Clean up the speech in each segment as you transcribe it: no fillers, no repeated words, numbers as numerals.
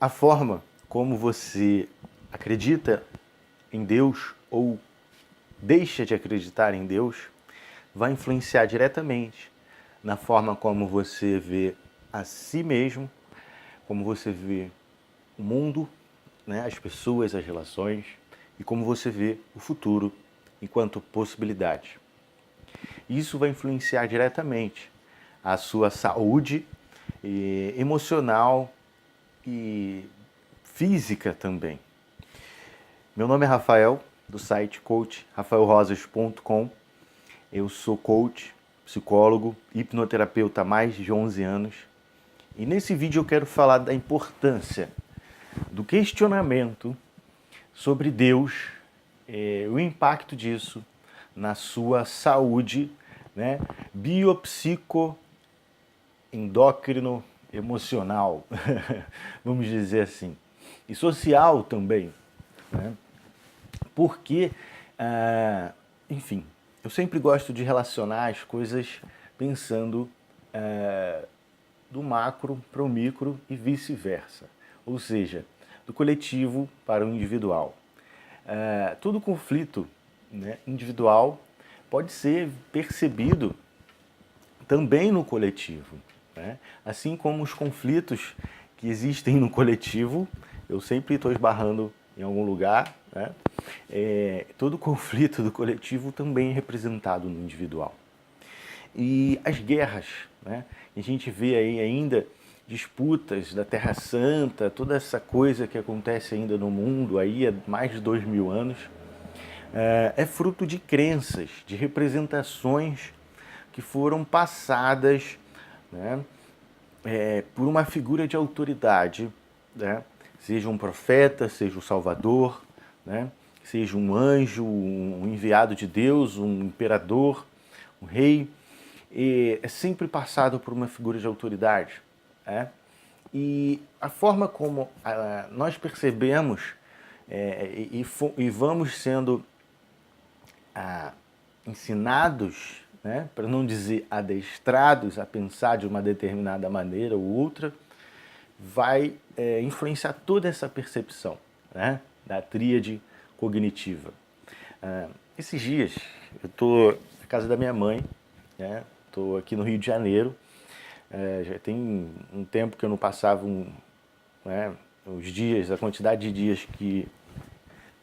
A forma como você acredita em Deus ou deixa de acreditar em Deus vai influenciar diretamente na forma como você vê a si mesmo, como você vê o mundo, né, as pessoas, as relações e como você vê o futuro enquanto possibilidade. Isso vai influenciar diretamente a sua saúde emocional e física também. Meu nome é Rafael, do site coachrafaelrosas.com. Eu sou coach, psicólogo, hipnoterapeuta há mais de 11 anos. E nesse vídeo eu quero falar da importância do questionamento sobre Deus, o impacto disso na sua saúde, né, biopsico, endócrino, emocional, vamos dizer assim, e social também, né? Porque, enfim, eu sempre gosto de relacionar as coisas pensando do macro para o micro e vice-versa, ou seja, do coletivo para o individual. Todo conflito, né, individual pode ser percebido também no coletivo, né? Assim como os conflitos que existem no coletivo, eu sempre estou esbarrando em algum lugar, né? Todo conflito do coletivo também é representado no individual. E as guerras, né? A gente vê aí ainda disputas da Terra Santa, toda essa coisa que acontece ainda no mundo aí há mais de 2000 anos, é fruto de crenças, de representações que foram passadas, né, por uma figura de autoridade, né, seja um profeta, seja um salvador, né, seja um anjo, um enviado de Deus, um imperador, um rei, é sempre passado por uma figura de autoridade. Né? E a forma como nós percebemos e vamos sendo ensinados, né, para não dizer adestrados a pensar de uma determinada maneira ou outra, vai influenciar toda essa percepção, né, da tríade cognitiva. Esses dias eu estou na casa da minha mãe, né, estou aqui no Rio de Janeiro, já tem um tempo que eu não passava né, os dias, a quantidade de dias que,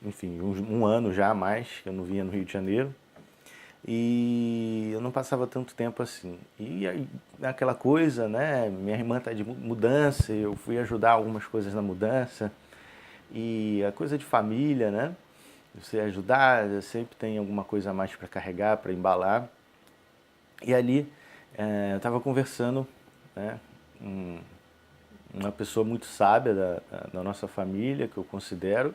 enfim, um ano já a mais que eu não vinha no Rio de Janeiro. E eu não passava tanto tempo assim. E aí, aquela coisa, né? Minha irmã tá de mudança, eu fui ajudar algumas coisas na mudança. E a coisa de família, né? Você ajudar, sempre tem alguma coisa a mais para carregar, para embalar. E ali eu estava conversando, né? Uma pessoa muito sábia da nossa família, que eu considero,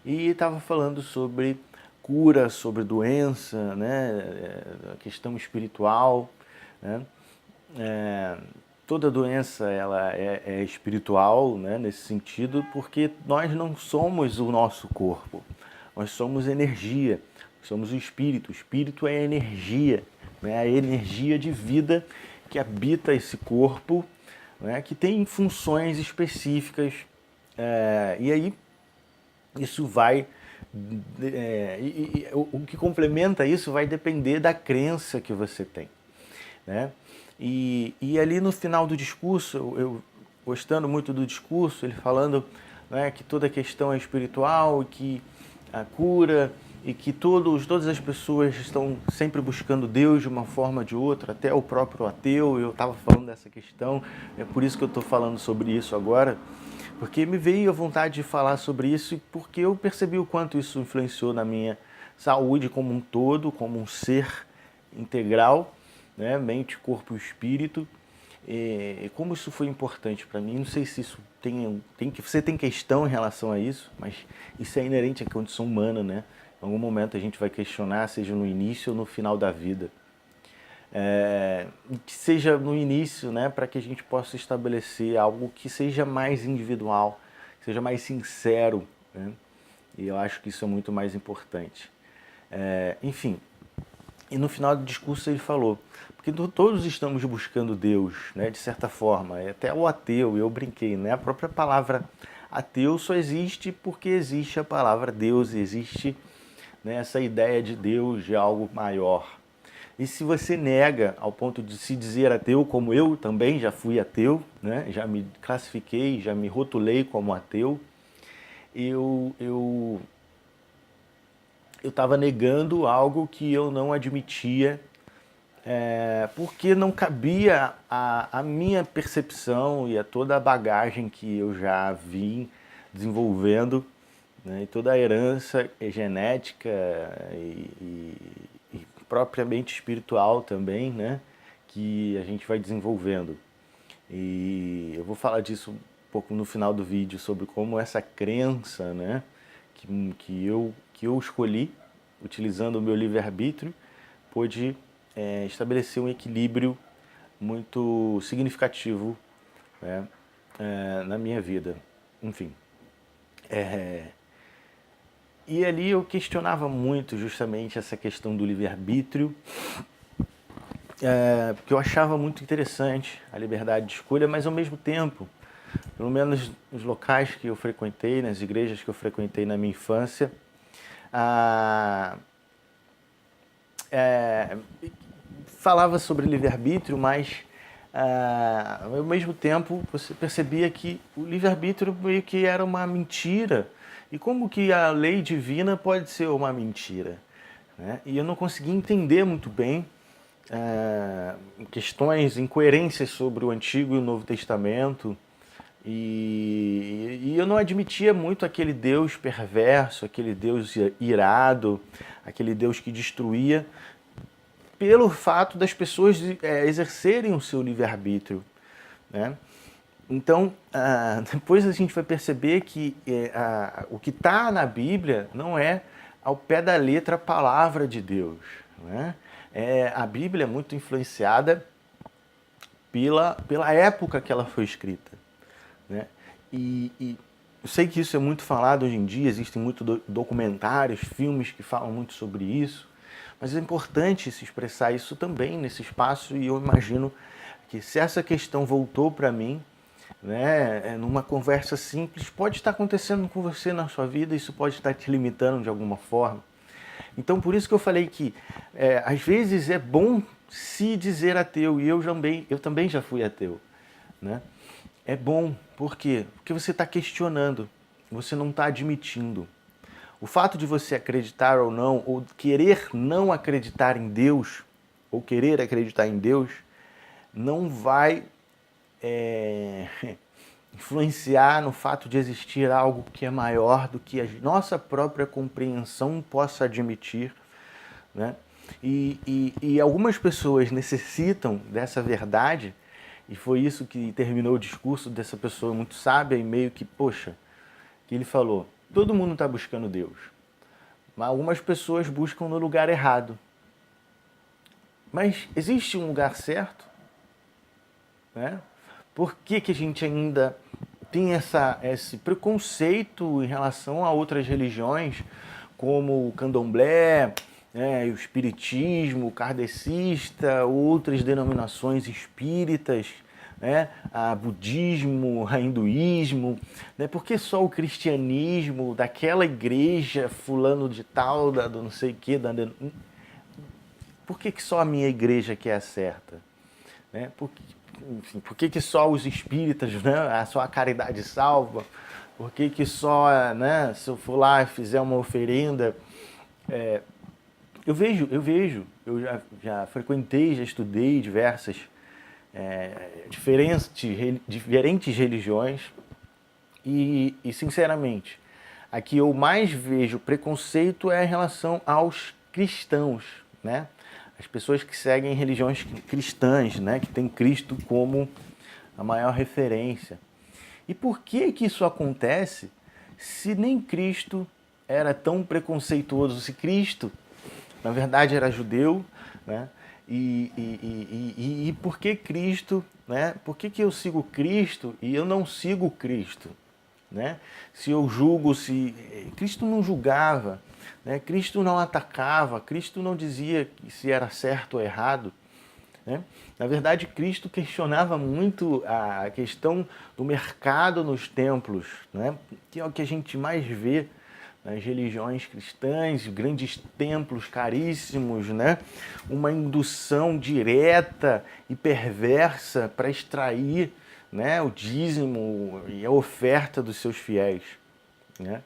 e estava falando sobre cura, sobre doença, né, a questão espiritual, né? Toda doença ela é espiritual, né, nesse sentido, porque nós não somos o nosso corpo, nós somos energia, somos o espírito é a energia, né, a energia de vida que habita esse corpo, né, que tem funções específicas, e aí isso vai o que complementa isso vai depender da crença que você tem, né? E ali no final do discurso, eu gostando muito do discurso, ele falando, né, que toda a questão é espiritual, que a cura e que todas as pessoas estão sempre buscando Deus de uma forma ou de outra, até o próprio ateu. Eu estava falando dessa questão, é por isso que eu estou falando sobre isso agora, porque me veio a vontade de falar sobre isso e porque eu percebi o quanto isso influenciou na minha saúde como um todo, como um ser integral, né? Mente, corpo e espírito. E como isso foi importante para mim, não sei se isso você tem questão em relação a isso, mas isso é inerente à condição humana, né? Em algum momento a gente vai questionar, seja no início ou no final da vida. Que seja no início, né, para que a gente possa estabelecer algo que seja mais individual, que seja mais sincero, né? E eu acho que isso é muito mais importante. Enfim, E no final do discurso ele falou, porque todos estamos buscando Deus, né, de certa forma, até o ateu, eu brinquei, né, a própria palavra ateu só existe porque existe a palavra Deus, existe, né, essa ideia de Deus, de algo maior. E se você nega ao ponto de se dizer ateu, como eu também já fui ateu, né, já me classifiquei, já me rotulei como ateu, eu estava negando algo que eu não admitia, porque não cabia a minha percepção e a toda a bagagem que eu já vim desenvolvendo, né, e toda a herança genética e propriamente espiritual também, né, que a gente vai desenvolvendo. E eu vou falar disso um pouco no final do vídeo, sobre como essa crença, né, que eu escolhi, utilizando o meu livre-arbítrio, pôde estabelecer um equilíbrio muito significativo, né, na minha vida. Enfim. E ali eu questionava muito justamente essa questão do livre-arbítrio, porque eu achava muito interessante a liberdade de escolha, mas ao mesmo tempo, pelo menos nos locais que eu frequentei, nas igrejas que eu frequentei na minha infância, falava sobre livre-arbítrio, mas ao mesmo tempo você percebia que o livre-arbítrio meio que era uma mentira. E como que a lei divina pode ser uma mentira, né? E eu não conseguia entender muito bem questões, incoerências sobre o Antigo e o Novo Testamento. E eu não admitia muito aquele Deus perverso, aquele Deus irado, aquele Deus que destruía, pelo fato das pessoas exercerem o seu livre-arbítrio, né? Então, depois a gente vai perceber que o que está na Bíblia não é ao pé da letra a palavra de Deus, né? A Bíblia é muito influenciada pela época que ela foi escrita, né? E eu sei que isso é muito falado hoje em dia, existem muitos documentários, filmes que falam muito sobre isso, mas é importante se expressar isso também nesse espaço, e eu imagino que se essa questão voltou para mim, né, numa conversa simples, pode estar acontecendo com você na sua vida, isso pode estar te limitando de alguma forma. Então, por isso que eu falei que às vezes é bom se dizer ateu, e eu também já fui ateu, né? É bom, por quê? Porque você está questionando, você não está admitindo. O fato de você acreditar ou não, ou querer não acreditar em Deus, ou querer acreditar em Deus, não vai influenciar no fato de existir algo que é maior do que a nossa própria compreensão possa admitir, né? E algumas pessoas necessitam dessa verdade, e foi isso que terminou o discurso dessa pessoa muito sábia, e meio que, poxa, que ele falou, todo mundo está buscando Deus, mas algumas pessoas buscam no lugar errado. Mas existe um lugar certo? Né? Por que a gente ainda tem esse preconceito em relação a outras religiões, como o candomblé, né, o espiritismo, o kardecista, outras denominações espíritas, né, a budismo, a hinduísmo, né? Por que só o cristianismo daquela igreja fulano de tal, do não sei o que, por que só a minha igreja que é a certa? Né? Enfim, por que só os espíritas, né? Só a caridade salva? Por que só, né, se eu for lá e fizer uma oferenda? Eu vejo, eu já frequentei, já estudei diversas diferentes religiões e, sinceramente, a que eu mais vejo preconceito é em relação aos cristãos, né? As pessoas que seguem religiões cristãs, né? Que tem Cristo como a maior referência. E por que isso acontece se nem Cristo era tão preconceituoso? Se Cristo, na verdade, era judeu, né? E por que Cristo, né? Por que eu sigo Cristo e eu não sigo Cristo? né? Se eu julgo, se... Cristo não julgava, né? Cristo não atacava, Cristo não dizia se era certo ou errado, né? Na verdade, Cristo questionava muito a questão do mercado nos templos, né? Que é o que a gente mais vê nas religiões cristãs, grandes templos caríssimos, né? Uma indução direta e perversa para extrair, né, o dízimo e a oferta dos seus fiéis, né?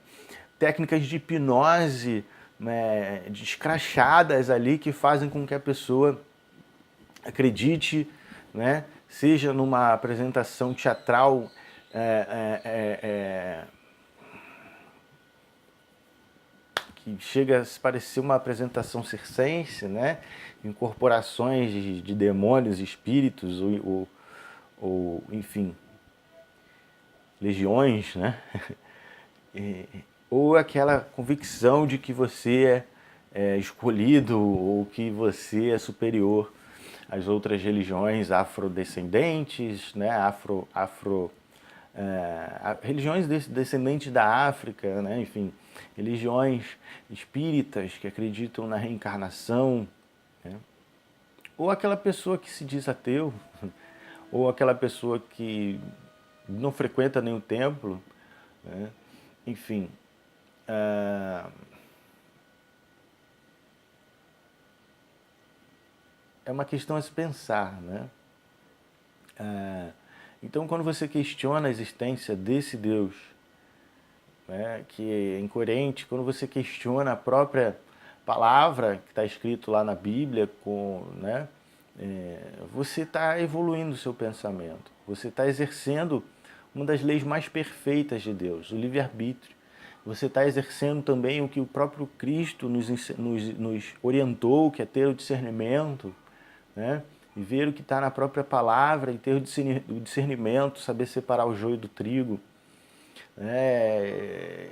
Técnicas de hipnose, né, escrachadas ali que fazem com que a pessoa acredite, né, seja numa apresentação teatral que chega a se parecer uma apresentação circense, né, incorporações de demônios, espíritos ou enfim, legiões, né? Ou aquela convicção de que você é escolhido ou que você é superior às outras religiões afrodescendentes, né? Religiões descendentes da África, né? Enfim, religiões espíritas que acreditam na reencarnação, né? Ou aquela pessoa que se diz ateu, ou aquela pessoa que não frequenta nenhum templo, né? Enfim, é uma questão a se pensar, né? Então, quando você questiona a existência desse Deus, né, que é incoerente, quando você questiona a própria palavra que está escrito lá na Bíblia, né, você está evoluindo o seu pensamento, você está exercendo uma das leis mais perfeitas de Deus, o livre-arbítrio. Você está exercendo também o que o próprio Cristo nos orientou, que é ter o discernimento, né? E ver o que está na própria palavra e ter o discernimento, saber separar o joio do trigo, né?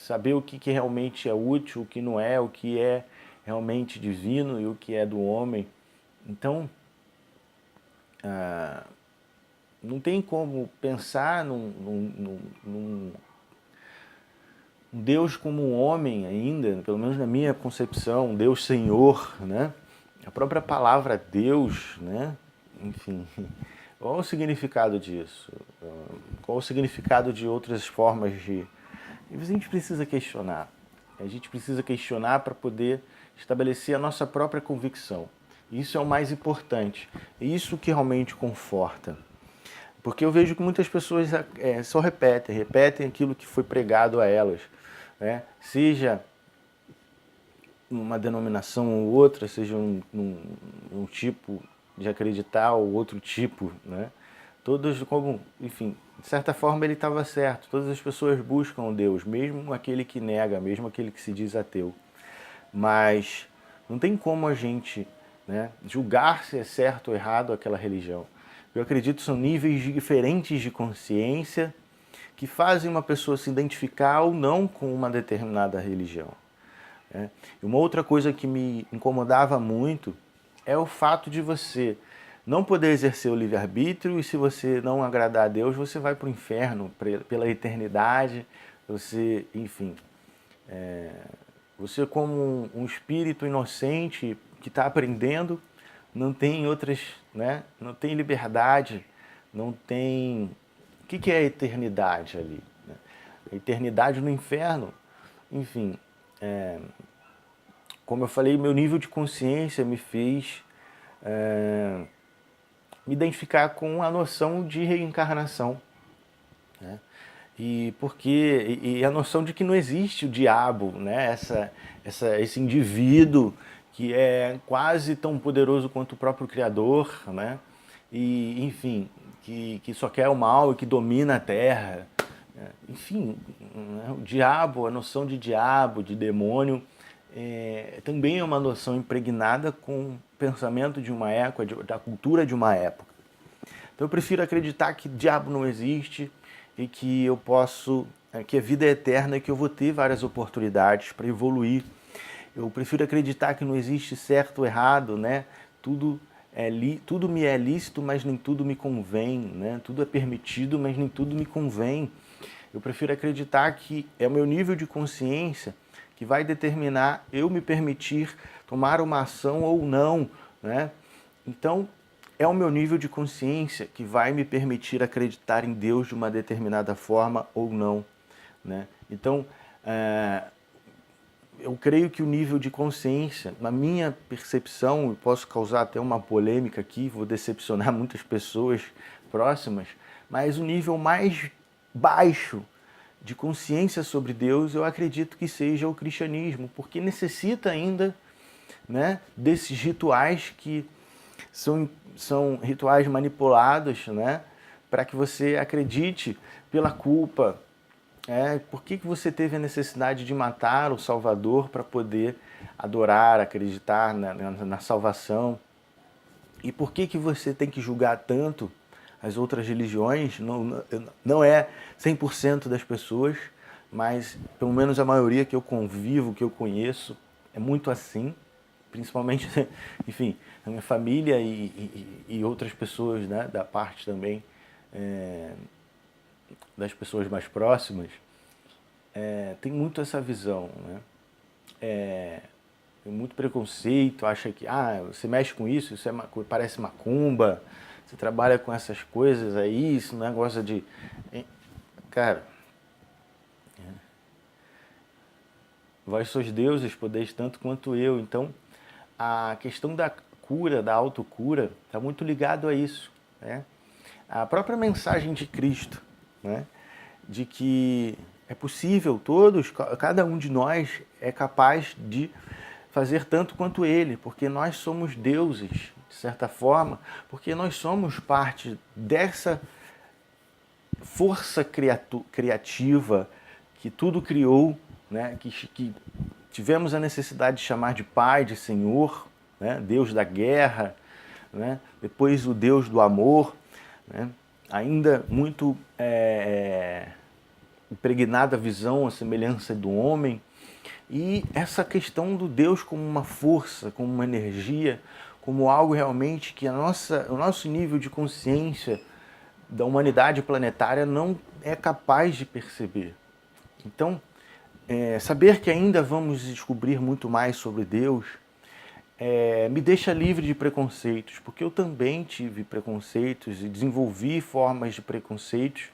Saber o que realmente é útil, o que não é, o que é realmente divino e o que é do homem. Então, não tem como pensar num Deus como um homem ainda, pelo menos na minha concepção, um Deus Senhor, né? A própria palavra Deus, né? Enfim, qual o significado disso? Qual o significado de outras formas de... E a gente precisa questionar. A gente precisa questionar para poder estabelecer a nossa própria convicção. Isso é o mais importante. É isso que realmente conforta. Porque eu vejo que muitas pessoas só repetem aquilo que foi pregado a elas, né? Seja uma denominação ou outra, seja um tipo de acreditar ou outro tipo, né? Todos, como, enfim, de certa forma ele estava certo. Todas as pessoas buscam Deus, mesmo aquele que nega, mesmo aquele que se diz ateu. Mas não tem como a gente, né, julgar se é certo ou errado aquela religião. Eu acredito que são níveis diferentes de consciência que fazem uma pessoa se identificar ou não com uma determinada religião. Né? E uma outra coisa que me incomodava muito é o fato de você não poder exercer o livre-arbítrio e se você não agradar a Deus, você vai para o inferno pela eternidade, você, enfim, você como um espírito inocente que está aprendendo, não tem outras, né? Não tem liberdade, não tem... O que é a eternidade ali? Né? A eternidade no inferno, enfim, como eu falei, meu nível de consciência me fez me identificar com a noção de reencarnação, né? E a noção de que não existe o diabo, né? Esse indivíduo que é quase tão poderoso quanto o próprio Criador, né? E, enfim, que só quer o mal e que domina a Terra. Enfim, né? O diabo, a noção de diabo, de demônio, também é uma noção impregnada com o pensamento de uma época, da cultura de uma época. Então eu prefiro acreditar que diabo não existe e que eu posso, que a vida é eterna e que eu vou ter várias oportunidades para evoluir. Eu prefiro acreditar que não existe certo ou errado, né? Tudo me é lícito, mas nem tudo me convém, né? Tudo é permitido, mas nem tudo me convém. Eu prefiro acreditar que é o meu nível de consciência que vai determinar eu me permitir tomar uma ação ou não, né? Então, é o meu nível de consciência que vai me permitir acreditar em Deus de uma determinada forma ou não, né? Então, eu creio que o nível de consciência, na minha percepção, eu posso causar até uma polêmica aqui, vou decepcionar muitas pessoas próximas, mas o nível mais baixo de consciência sobre Deus, eu acredito que seja o cristianismo, porque necessita ainda, né, desses rituais que são rituais manipulados, né, para que você acredite pela culpa. Por que você teve a necessidade de matar o Salvador para poder adorar, acreditar na salvação? E por que você tem que julgar tanto as outras religiões? Não é 100% das pessoas, mas pelo menos a maioria que eu convivo, que eu conheço, é muito assim. Principalmente, enfim, a minha família e outras pessoas, né, da parte também das pessoas mais próximas, tem muito essa visão, né? Tem muito preconceito, acha que você mexe com isso, parece macumba, você trabalha com essas coisas aí, isso não é negócio de... Cara, vós sois deuses, podeis tanto quanto eu. Então, a questão da cura, da autocura, está muito ligado a isso, né? A própria mensagem de Cristo, né? De que é possível, cada um de nós é capaz de fazer tanto quanto Ele, porque nós somos deuses, de certa forma, porque nós somos parte dessa força criativa que tudo criou, né? Que tivemos a necessidade de chamar de Pai, de Senhor, né? Deus da guerra, né? Depois o Deus do amor, né? Ainda muito impregnada a visão, a semelhança do homem, e essa questão do Deus como uma força, como uma energia, como algo realmente que o nosso nível de consciência da humanidade planetária não é capaz de perceber. Então, saber que ainda vamos descobrir muito mais sobre Deus me deixa livre de preconceitos, porque eu também tive preconceitos e desenvolvi formas de preconceitos,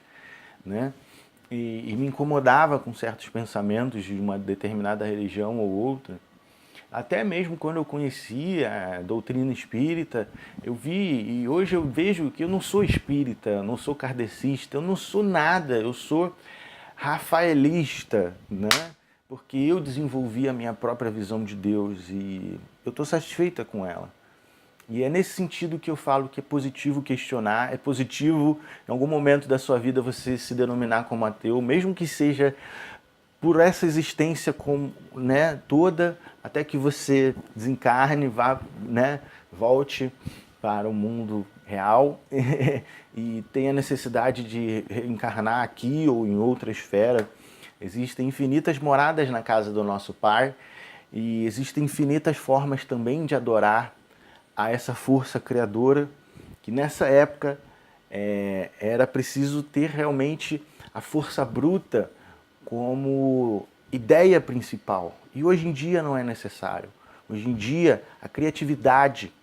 né? E me incomodava com certos pensamentos de uma determinada religião ou outra. Até mesmo quando eu conhecia a doutrina espírita, eu vi, e hoje eu vejo que eu não sou espírita, eu não sou kardecista, eu não sou nada, eu sou rafaelista, né? Porque eu desenvolvi a minha própria visão de Deus e eu estou satisfeita com ela. E é nesse sentido que eu falo que é positivo questionar, é positivo em algum momento da sua vida você se denominar como ateu, mesmo que seja por essa existência né, toda, até que você desencarne, volte para o mundo real e tenha necessidade de reencarnar aqui ou em outra esfera. Existem infinitas moradas na casa do nosso Pai e existem infinitas formas também de adorar a essa força criadora, que nessa época era preciso ter realmente a força bruta como ideia principal. E hoje em dia não é necessário. Hoje em dia a criatividade,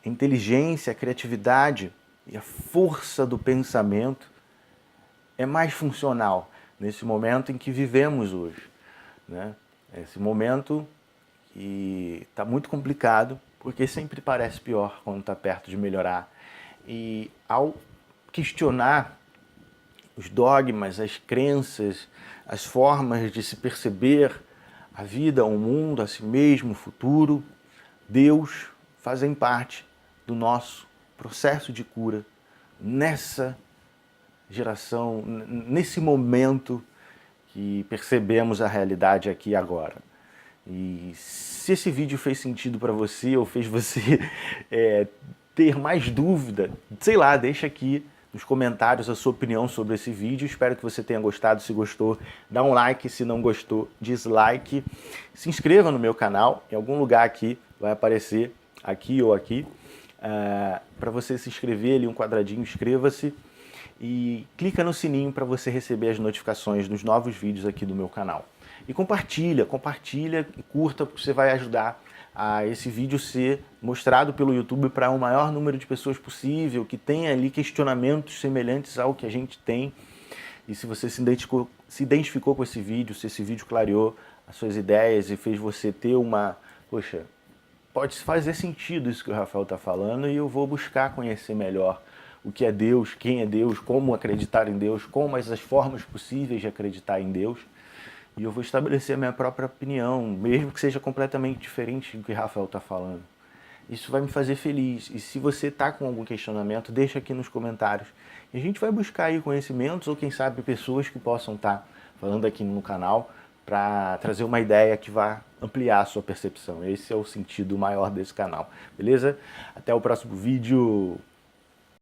a inteligência, a criatividade e a força do pensamento é mais funcional nesse momento em que vivemos hoje, né? Esse momento que está muito complicado, porque sempre parece pior quando está perto de melhorar. E ao questionar os dogmas, as crenças, as formas de se perceber a vida, o mundo, a si mesmo, o futuro, Deus fazem parte do nosso processo de cura nessa geração, nesse momento que percebemos a realidade aqui e agora. E se esse vídeo fez sentido para você ou fez você ter mais dúvida, sei lá, deixa aqui nos comentários a sua opinião sobre esse vídeo. Espero que você tenha gostado. Se gostou, dá um like. Se não gostou, dislike. Se inscreva no meu canal. Em algum lugar aqui vai aparecer, aqui ou aqui, para você se inscrever ali, um quadradinho, inscreva-se. e clica no sininho para você receber as notificações dos novos vídeos aqui do meu canal. E compartilha e curta, porque você vai ajudar a esse vídeo ser mostrado pelo YouTube para o maior número de pessoas possível, que tenha ali questionamentos semelhantes ao que a gente tem. E se você se identificou com esse vídeo, se esse vídeo clareou as suas ideias e fez você ter uma... Poxa, pode fazer sentido isso que o Rafael está falando e eu vou buscar conhecer melhor o que é Deus, quem é Deus, como acreditar em Deus, como as formas possíveis de acreditar em Deus. E eu vou estabelecer a minha própria opinião, mesmo que seja completamente diferente do que o Rafael está falando. Isso vai me fazer feliz. E se você está com algum questionamento, deixa aqui nos comentários. E a gente vai buscar aí conhecimentos ou, quem sabe, pessoas que possam estar falando aqui no canal para trazer uma ideia que vá ampliar a sua percepção. Esse é o sentido maior desse canal, beleza? Até o próximo vídeo.